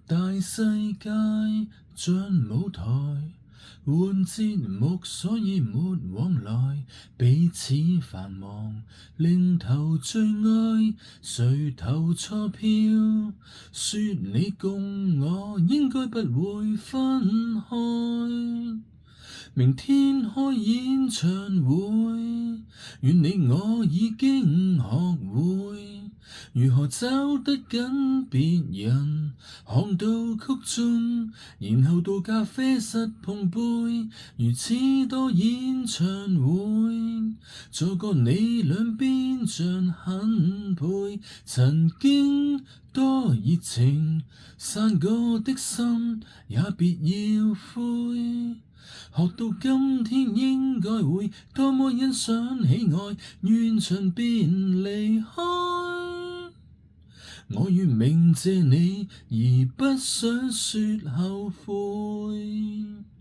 大世界像舞台，換節目所以沒往來，彼此繁忙，另投最愛，誰投錯票？說你共我應該不會分開。明天開演唱會，願你我已經學會如何走得緊別人，看到曲終，然後到咖啡室碰杯，如此多演唱會，坐過你兩邊像很配，曾經多熱情，散過的心也別要灰。學到今天應該會多麼欣賞喜愛，完場便離開。我願鳴謝你，而不想說後悔。